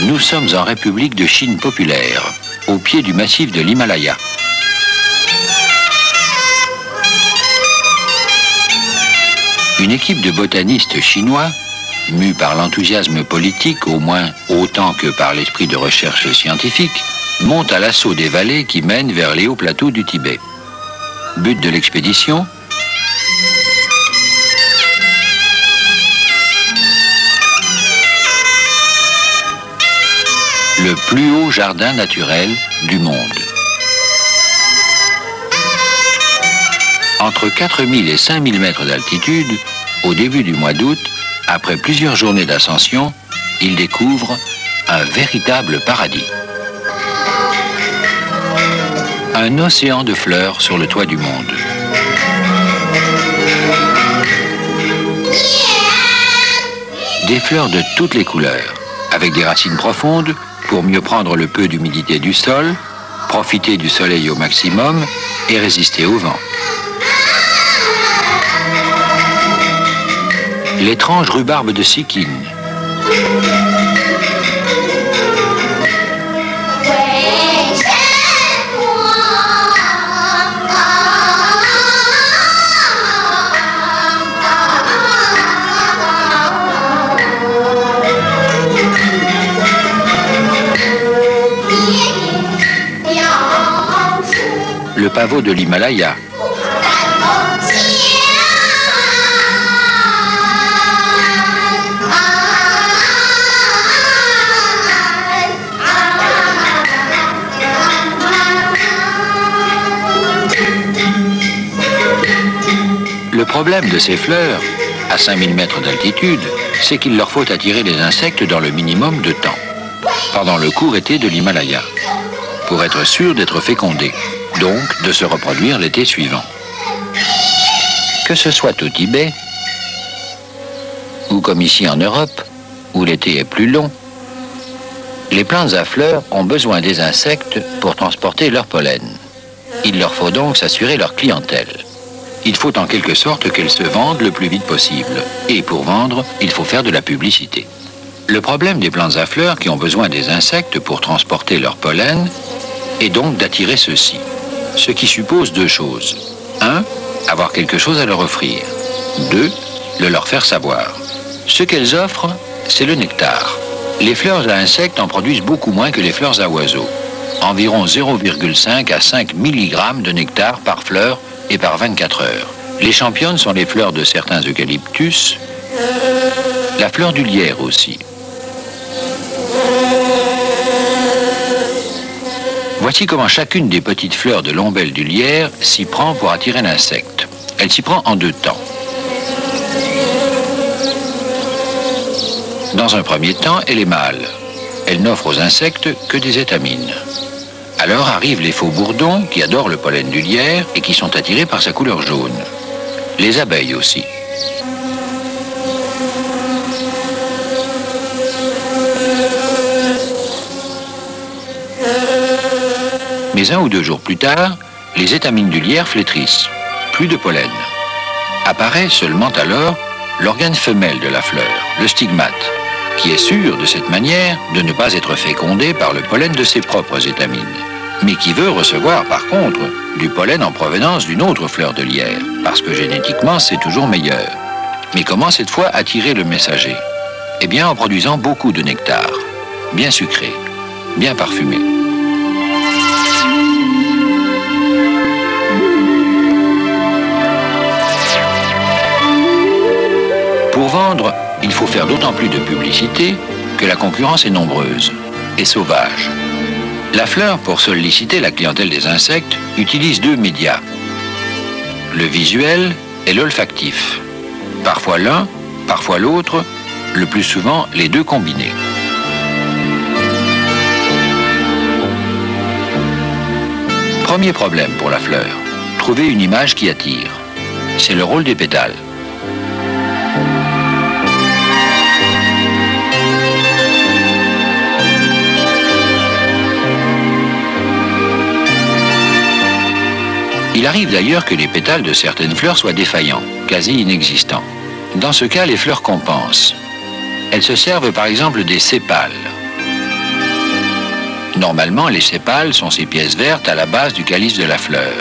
Nous sommes en République de Chine populaire, au pied du massif de l'Himalaya. Une équipe de botanistes chinois, mus par l'enthousiasme politique au moins autant que par l'esprit de recherche scientifique, monte à l'assaut des vallées qui mènent vers les hauts plateaux du Tibet. But de l'expédition ? Le plus haut jardin naturel du monde. Entre 4000 et 5000 mètres d'altitude, au début du mois d'août, après plusieurs journées d'ascension, il découvre un véritable paradis. Un océan de fleurs sur le toit du monde. Des fleurs de toutes les couleurs, avec des racines profondes pour mieux prendre le peu d'humidité du sol, profiter du soleil au maximum et résister au vent. L'étrange rhubarbe de Sikkim. Le pavot de l'Himalaya. Le problème de ces fleurs, à 5000 mètres d'altitude, c'est qu'il leur faut attirer les insectes dans le minimum de temps, pendant le court été de l'Himalaya, pour être sûr d'être fécondés, donc de se reproduire l'été suivant. Que ce soit au Tibet, ou comme ici en Europe, où l'été est plus long, les plantes à fleurs ont besoin des insectes pour transporter leur pollen. Il leur faut donc s'assurer leur clientèle. Il faut en quelque sorte qu'elles se vendent le plus vite possible. Et pour vendre, il faut faire de la publicité. Le problème des plantes à fleurs qui ont besoin des insectes pour transporter leur pollen est donc d'attirer ceux-ci. Ce qui suppose deux choses. 1. Avoir quelque chose à leur offrir. 2. Le leur faire savoir. Ce qu'elles offrent, c'est le nectar. Les fleurs à insectes en produisent beaucoup moins que les fleurs à oiseaux. Environ 0,5 à 5 mg de nectar par fleur et par 24 heures. Les championnes sont les fleurs de certains eucalyptus, la fleur du lierre aussi. Voici comment chacune des petites fleurs de l'ombelle du lierre s'y prend pour attirer l'insecte. Elle s'y prend en deux temps. Dans un premier temps, elle est mâle. Elle n'offre aux insectes que des étamines. Alors arrivent les faux bourdons qui adorent le pollen du lierre et qui sont attirés par sa couleur jaune. Les abeilles aussi. Mais un ou deux jours plus tard, les étamines du lierre flétrissent. Plus de pollen. Apparaît seulement alors l'organe femelle de la fleur, le stigmate, qui est sûr de cette manière de ne pas être fécondé par le pollen de ses propres étamines, mais qui veut recevoir par contre du pollen en provenance d'une autre fleur de lierre, parce que génétiquement c'est toujours meilleur. Mais comment cette fois attirer le messager? Eh bien en produisant beaucoup de nectar, bien sucré, bien parfumé. Pour vendre, il faut faire d'autant plus de publicité que la concurrence est nombreuse et sauvage. La fleur, pour solliciter la clientèle des insectes, utilise deux médias, le visuel et l'olfactif. Parfois l'un, parfois l'autre, le plus souvent les deux combinés. Premier problème pour la fleur, trouver une image qui attire. C'est le rôle des pétales. Il arrive d'ailleurs que les pétales de certaines fleurs soient défaillants, quasi inexistants. Dans ce cas, les fleurs compensent. Elles se servent par exemple des sépales. Normalement, les sépales sont ces pièces vertes à la base du calice de la fleur.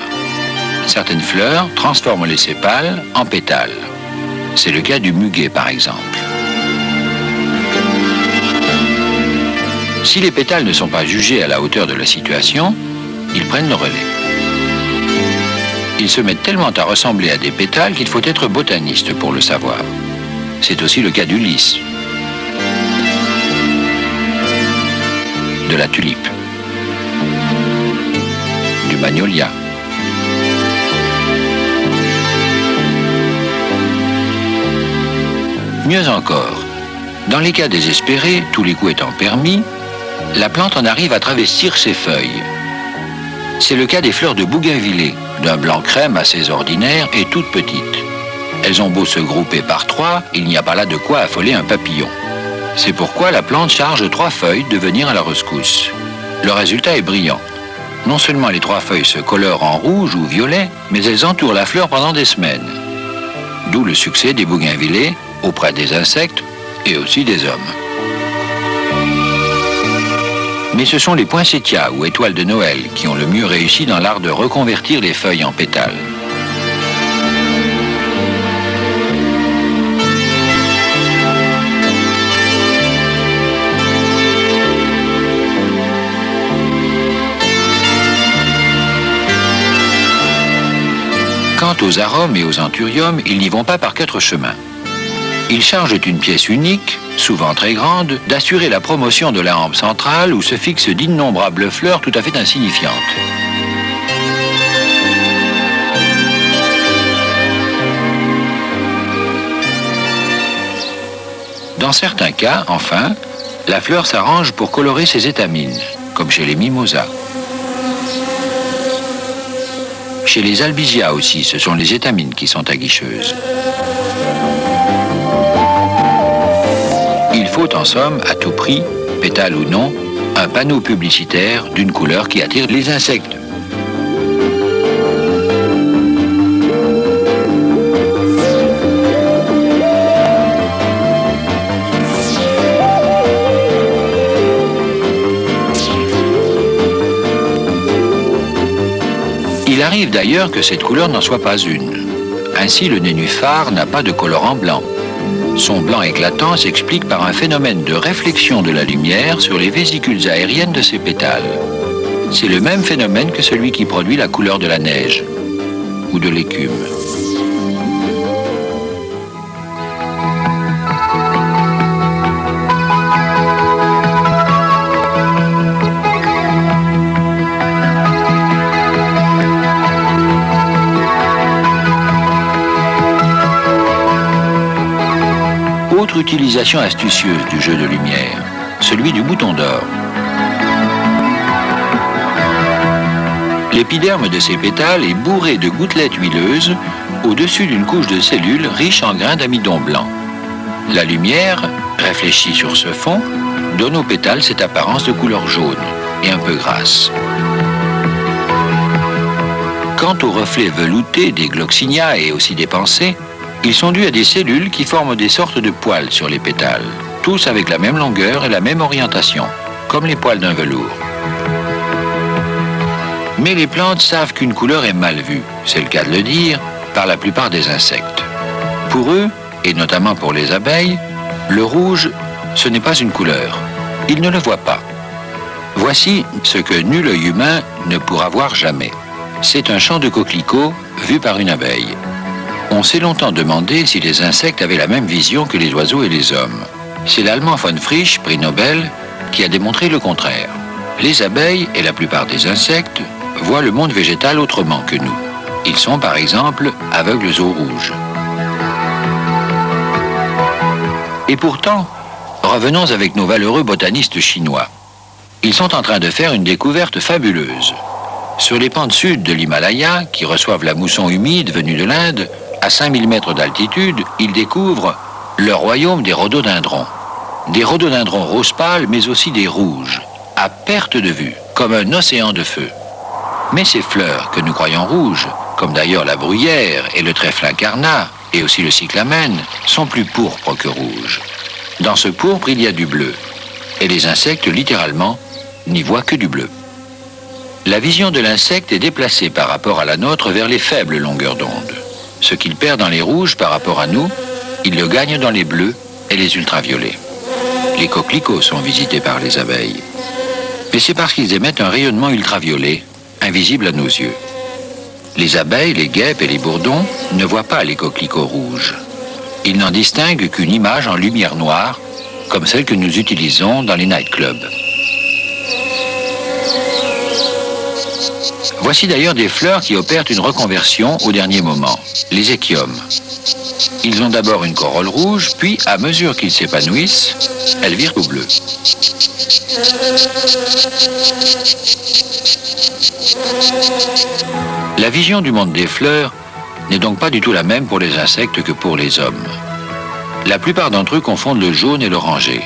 Certaines fleurs transforment les sépales en pétales. C'est le cas du muguet, par exemple. Si les pétales ne sont pas jugés à la hauteur de la situation, ils prennent le relais. Ils se mettent tellement à ressembler à des pétales qu'il faut être botaniste pour le savoir. C'est aussi le cas du lys, de la tulipe, du magnolia. Mieux encore, dans les cas désespérés, tous les coups étant permis, la plante en arrive à travestir ses feuilles. C'est le cas des fleurs de bougainvillée, d'un blanc crème assez ordinaire et toutes petites. Elles ont beau se grouper par 3, il n'y a pas là de quoi affoler un papillon. C'est pourquoi la plante charge 3 feuilles de venir à la rescousse. Le résultat est brillant. Non seulement les 3 feuilles se colorent en rouge ou violet, mais elles entourent la fleur pendant des semaines. D'où le succès des bougainvillées auprès des insectes et aussi des hommes. Mais ce sont les poinsettias ou étoiles de Noël qui ont le mieux réussi dans l'art de reconvertir les feuilles en pétales. Quant aux arômes et aux anthuriums, ils n'y vont pas par 4 chemins. Ils chargent une pièce unique, souvent très grande, d'assurer la promotion de la hampe centrale où se fixent d'innombrables fleurs tout à fait insignifiantes. Dans certains cas, enfin, la fleur s'arrange pour colorer ses étamines, comme chez les mimosas. Chez les albizia aussi, ce sont les étamines qui sont aguicheuses. Il faut en somme, à tout prix, pétale ou non, un panneau publicitaire d'une couleur qui attire les insectes. Il arrive d'ailleurs que cette couleur n'en soit pas une. Ainsi, le nénuphar n'a pas de colorant blanc. Son blanc éclatant s'explique par un phénomène de réflexion de la lumière sur les vésicules aériennes de ses pétales. C'est le même phénomène que celui qui produit la couleur de la neige ou de l'écume. Autre utilisation astucieuse du jeu de lumière, celui du bouton d'or. L'épiderme de ces pétales est bourré de gouttelettes huileuses au-dessus d'une couche de cellules riche en grains d'amidon blanc. La lumière, réfléchie sur ce fond, donne aux pétales cette apparence de couleur jaune et un peu grasse. Quant aux reflets veloutés des gloxinia et aussi des pensées, ils sont dus à des cellules qui forment des sortes de poils sur les pétales, tous avec la même longueur et la même orientation, comme les poils d'un velours. Mais les plantes savent qu'une couleur est mal vue, c'est le cas de le dire, par la plupart des insectes. Pour eux, et notamment pour les abeilles, le rouge, ce n'est pas une couleur. Ils ne le voient pas. Voici ce que nul œil humain ne pourra voir jamais. C'est un champ de coquelicots vu par une abeille. On s'est longtemps demandé si les insectes avaient la même vision que les oiseaux et les hommes. C'est l'Allemand von Frisch, prix Nobel, qui a démontré le contraire. Les abeilles et la plupart des insectes voient le monde végétal autrement que nous. Ils sont par exemple aveugles au rouge. Et pourtant, revenons avec nos valeureux botanistes chinois. Ils sont en train de faire une découverte fabuleuse. Sur les pentes sud de l'Himalaya, qui reçoivent la mousson humide venue de l'Inde, à 5000 mètres d'altitude, ils découvrent le royaume des rhododendrons. Des rhododendrons rose pâle, mais aussi des rouges, à perte de vue, comme un océan de feu. Mais ces fleurs que nous croyons rouges, comme d'ailleurs la bruyère et le trèfle incarnat, et aussi le cyclamen, sont plus pourpres que rouges. Dans ce pourpre, il y a du bleu. Et les insectes, littéralement, n'y voit que du bleu. La vision de l'insecte est déplacée par rapport à la nôtre vers les faibles longueurs d'onde. Ce qu'il perd dans les rouges par rapport à nous, il le gagne dans les bleus et les ultraviolets. Les coquelicots sont visités par les abeilles. Mais c'est parce qu'ils émettent un rayonnement ultraviolet, invisible à nos yeux. Les abeilles, les guêpes et les bourdons ne voient pas les coquelicots rouges. Ils n'en distinguent qu'une image en lumière noire, comme celle que nous utilisons dans les nightclubs. Voici d'ailleurs des fleurs qui opèrent une reconversion au dernier moment, les échiomes. Ils ont d'abord une corolle rouge, puis, à mesure qu'ils s'épanouissent, elles virent au bleu. La vision du monde des fleurs n'est donc pas du tout la même pour les insectes que pour les hommes. La plupart d'entre eux confondent le jaune et l'orangé.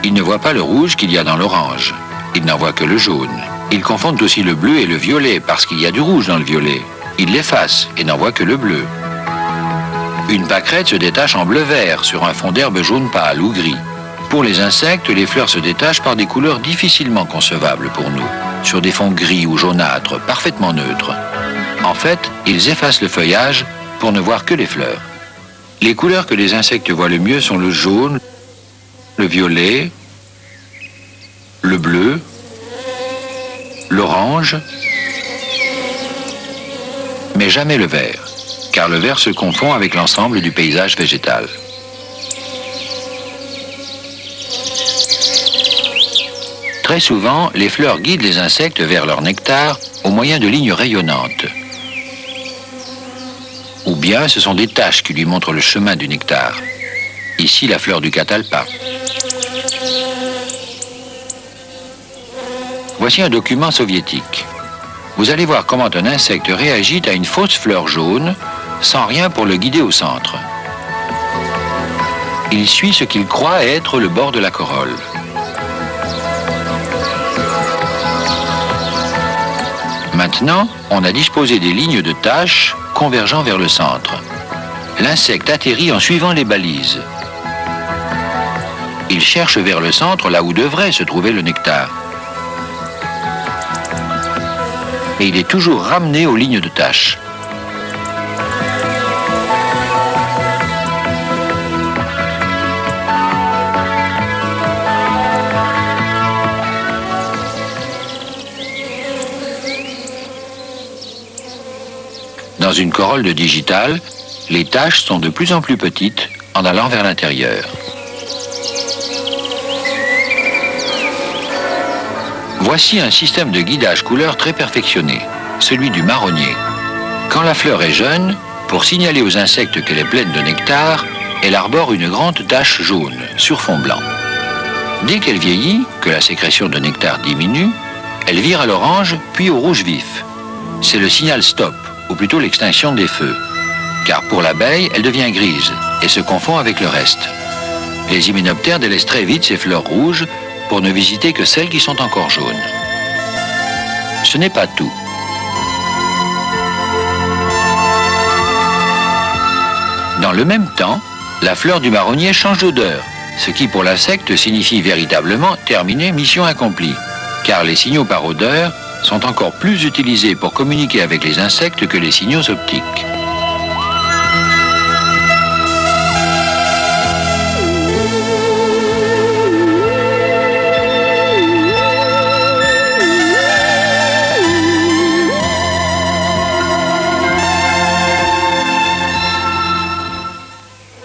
Ils ne voient pas le rouge qu'il y a dans l'orange. Ils n'en voient que le jaune. Ils confondent aussi le bleu et le violet parce qu'il y a du rouge dans le violet. Ils l'effacent et n'en voient que le bleu. Une pâquerette se détache en bleu-vert sur un fond d'herbe jaune pâle ou gris. Pour les insectes, les fleurs se détachent par des couleurs difficilement concevables pour nous, sur des fonds gris ou jaunâtres, parfaitement neutres. En fait, ils effacent le feuillage pour ne voir que les fleurs. Les couleurs que les insectes voient le mieux sont le jaune, le violet, le bleu, l'orange, mais jamais le vert, car le vert se confond avec l'ensemble du paysage végétal. Très souvent, les fleurs guident les insectes vers leur nectar au moyen de lignes rayonnantes. Ou bien ce sont des taches qui lui montrent le chemin du nectar. Ici, la fleur du catalpa. Voici un document soviétique. Vous allez voir comment un insecte réagit à une fausse fleur jaune sans rien pour le guider au centre. Il suit ce qu'il croit être le bord de la corolle. Maintenant, on a disposé des lignes de taches convergeant vers le centre. L'insecte atterrit en suivant les balises. Il cherche vers le centre là où devrait se trouver le nectar. Et il est toujours ramené aux lignes de taches. Dans une corolle de digital, les taches sont de plus en plus petites en allant vers l'intérieur. Voici un système de guidage couleur très perfectionné, celui du marronnier. Quand la fleur est jeune, pour signaler aux insectes qu'elle est pleine de nectar, elle arbore une grande tache jaune sur fond blanc. Dès qu'elle vieillit, que la sécrétion de nectar diminue, elle vire à l'orange puis au rouge vif. C'est le signal stop, ou plutôt l'extinction des feux. Car pour l'abeille, elle devient grise et se confond avec le reste. Les hyménoptères délaissent très vite ces fleurs rouges pour ne visiter que celles qui sont encore jaunes. Ce n'est pas tout. Dans le même temps, la fleur du marronnier change d'odeur, ce qui pour l'insecte signifie véritablement terminer mission accomplie, car les signaux par odeur sont encore plus utilisés pour communiquer avec les insectes que les signaux optiques.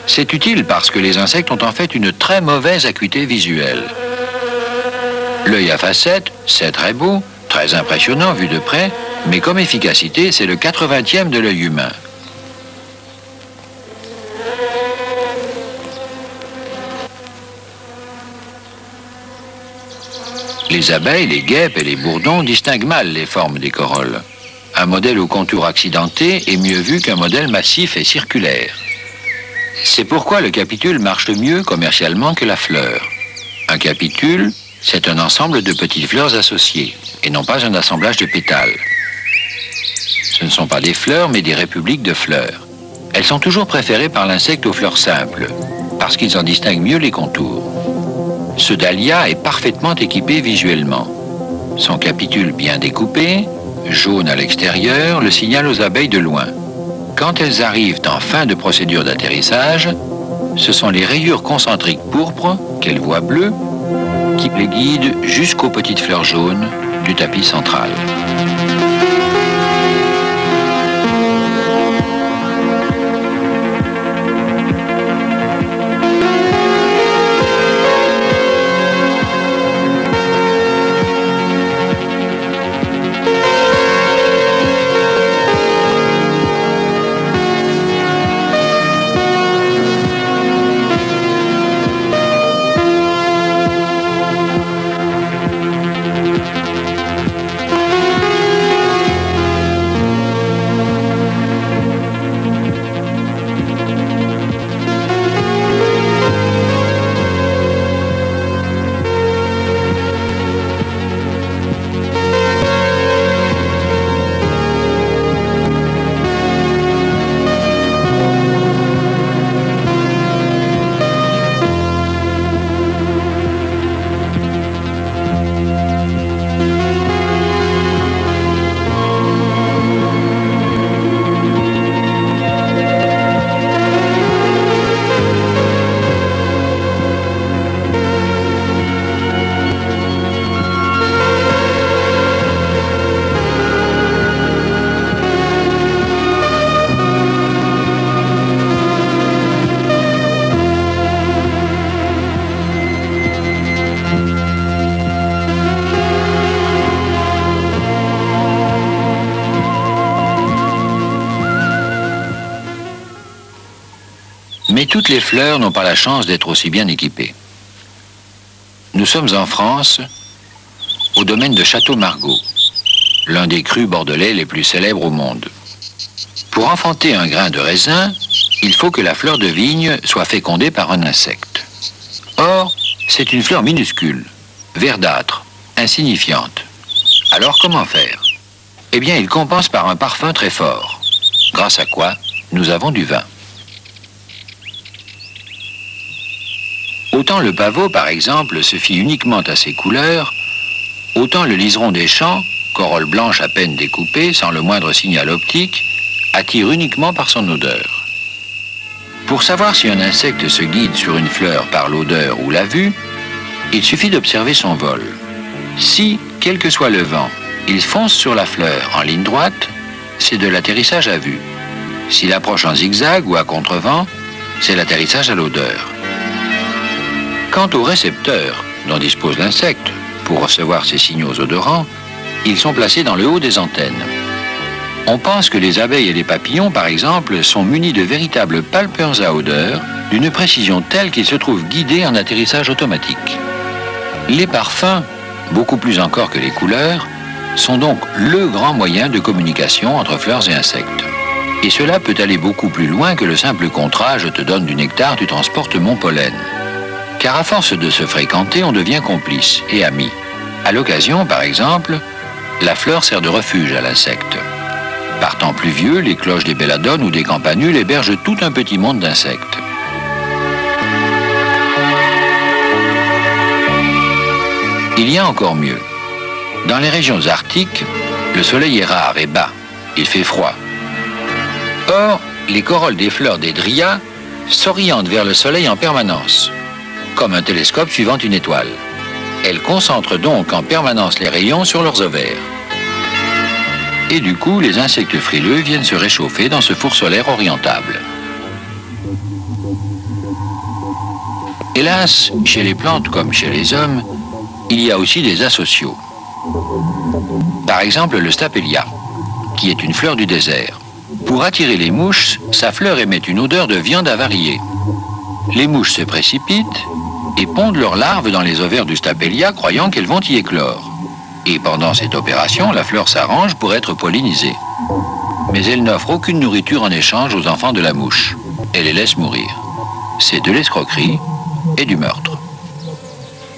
C'est utile parce que les insectes ont en fait une très mauvaise acuité visuelle. L'œil à facettes, c'est très beau, très impressionnant vu de près, mais comme efficacité, c'est le 80e de l'œil humain. Les abeilles, les guêpes et les bourdons distinguent mal les formes des corolles. Un modèle au contour accidenté est mieux vu qu'un modèle massif et circulaire. C'est pourquoi le capitule marche mieux commercialement que la fleur. Un capitule, c'est un ensemble de petites fleurs associées, et non pas un assemblage de pétales. Ce ne sont pas des fleurs, mais des républiques de fleurs. Elles sont toujours préférées par l'insecte aux fleurs simples, parce qu'ils en distinguent mieux les contours. Ce dahlia est parfaitement équipé visuellement. Son capitule bien découpé, jaune à l'extérieur, le signale aux abeilles de loin. Quand elles arrivent en fin de procédure d'atterrissage, ce sont les rayures concentriques pourpres, qu'elles voient bleues, qui les guident jusqu'aux petites fleurs jaunes du tapis central. Mais toutes les fleurs n'ont pas la chance d'être aussi bien équipées. Nous sommes en France, au domaine de Château-Margaux, l'un des crus bordelais les plus célèbres au monde. Pour enfanter un grain de raisin, il faut que la fleur de vigne soit fécondée par un insecte. Or, c'est une fleur minuscule, verdâtre, insignifiante. Alors comment faire? Eh bien, il compense par un parfum très fort, grâce à quoi nous avons du vin. Autant le pavot, par exemple, se fie uniquement à ses couleurs, autant le liseron des champs, corolle blanche à peine découpée, sans le moindre signal optique, attire uniquement par son odeur. Pour savoir si un insecte se guide sur une fleur par l'odeur ou la vue, il suffit d'observer son vol. Si, quel que soit le vent, il fonce sur la fleur en ligne droite, c'est de l'atterrissage à vue. S'il approche en zigzag ou à contrevent, c'est l'atterrissage à l'odeur. Quant aux récepteurs dont dispose l'insecte pour recevoir ces signaux odorants, ils sont placés dans le haut des antennes. On pense que les abeilles et les papillons, par exemple, sont munis de véritables palpeurs à odeur, d'une précision telle qu'ils se trouvent guidés en atterrissage automatique. Les parfums, beaucoup plus encore que les couleurs, sont donc le grand moyen de communication entre fleurs et insectes. Et cela peut aller beaucoup plus loin que le simple contrat « je te donne du nectar, tu transportes mon pollen ». Car à force de se fréquenter, on devient complice et ami. À l'occasion, par exemple, la fleur sert de refuge à l'insecte. Par temps pluvieux, les cloches des belladones ou des campanules hébergent tout un petit monde d'insectes. Il y a encore mieux. Dans les régions arctiques, le soleil est rare et bas. Il fait froid. Or, les corolles des fleurs des dryas s'orientent vers le soleil en permanence, comme un télescope suivant une étoile. Elles concentrent donc en permanence les rayons sur leurs ovaires. Et du coup, les insectes frileux viennent se réchauffer dans ce four solaire orientable. Hélas, chez les plantes comme chez les hommes, il y a aussi des asociaux. Par exemple, le Stapelia, qui est une fleur du désert. Pour attirer les mouches, sa fleur émet une odeur de viande avariée. Les mouches se précipitent et pondent leurs larves dans les ovaires du Stapelia, croyant qu'elles vont y éclore. Et pendant cette opération, la fleur s'arrange pour être pollinisée. Mais elle n'offre aucune nourriture en échange aux enfants de la mouche. Elle les laisse mourir. C'est de l'escroquerie et du meurtre.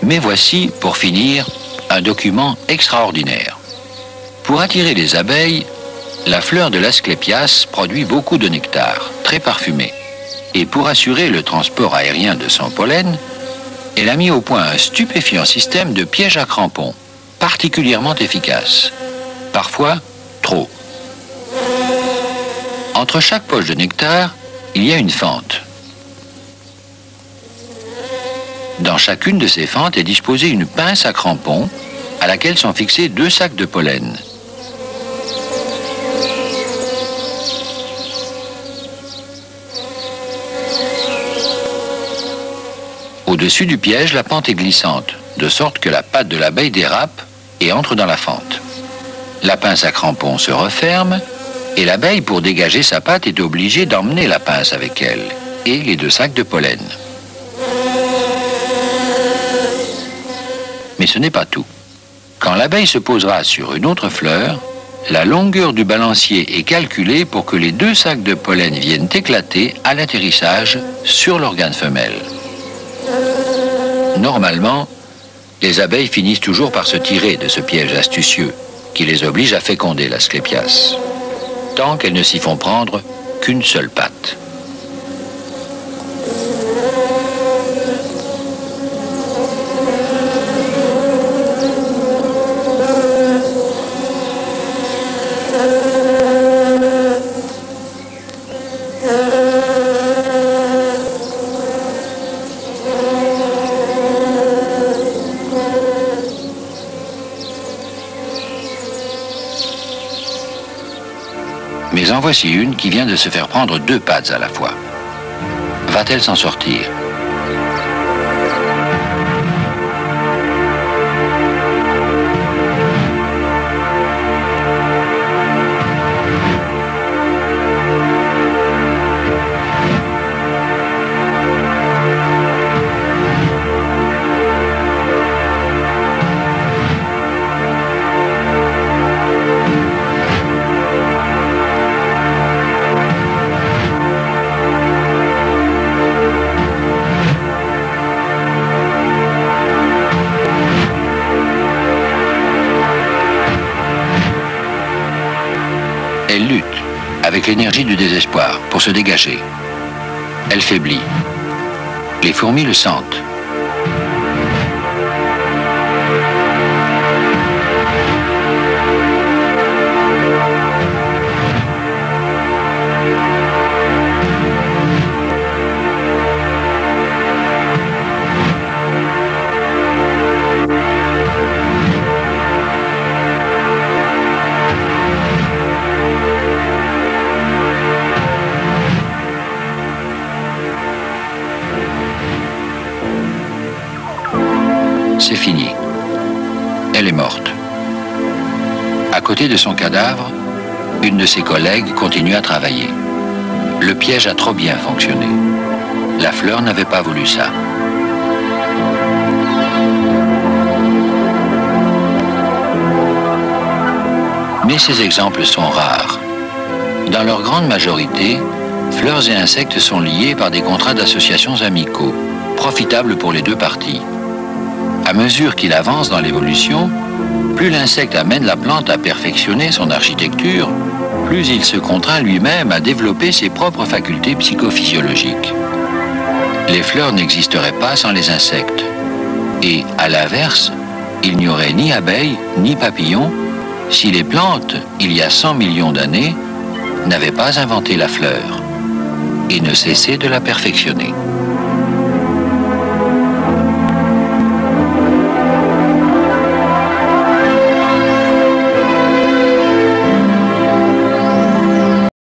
Mais voici, pour finir, un document extraordinaire. Pour attirer les abeilles, la fleur de l'Asclépias produit beaucoup de nectar, très parfumé. Et pour assurer le transport aérien de son pollen, elle a mis au point un stupéfiant système de pièges à crampons, particulièrement efficace. Parfois, trop. Entre chaque poche de nectar, il y a une fente. Dans chacune de ces fentes est disposée une pince à crampons à laquelle sont fixés 2 sacs de pollen. Au-dessus du piège, la pente est glissante, de sorte que la patte de l'abeille dérape et entre dans la fente. La pince à crampons se referme et l'abeille, pour dégager sa patte, est obligée d'emmener la pince avec elle et les 2 sacs de pollen. Mais ce n'est pas tout. Quand l'abeille se posera sur une autre fleur, la longueur du balancier est calculée pour que les 2 sacs de pollen viennent éclater à l'atterrissage sur l'organe femelle. Normalement, les abeilles finissent toujours par se tirer de ce piège astucieux qui les oblige à féconder l'Asclépias, tant qu'elles ne s'y font prendre qu'une seule patte. Mais en voici une qui vient de se faire prendre 2 pattes à la fois. Va-t-elle s'en sortir ? Elle lutte, avec l'énergie du désespoir, pour se dégager. Elle faiblit. Les fourmis le sentent. C'est fini. Elle est morte. À côté de son cadavre, une de ses collègues continue à travailler. Le piège a trop bien fonctionné. La fleur n'avait pas voulu ça. Mais ces exemples sont rares. Dans leur grande majorité, fleurs et insectes sont liés par des contrats d'associations amicaux, profitables pour les 2 parties. À mesure qu'il avance dans l'évolution, plus l'insecte amène la plante à perfectionner son architecture, plus il se contraint lui-même à développer ses propres facultés psychophysiologiques. Les fleurs n'existeraient pas sans les insectes. Et, à l'inverse, il n'y aurait ni abeilles ni papillons si les plantes, il y a 100 millions d'années, n'avaient pas inventé la fleur et ne cessaient de la perfectionner.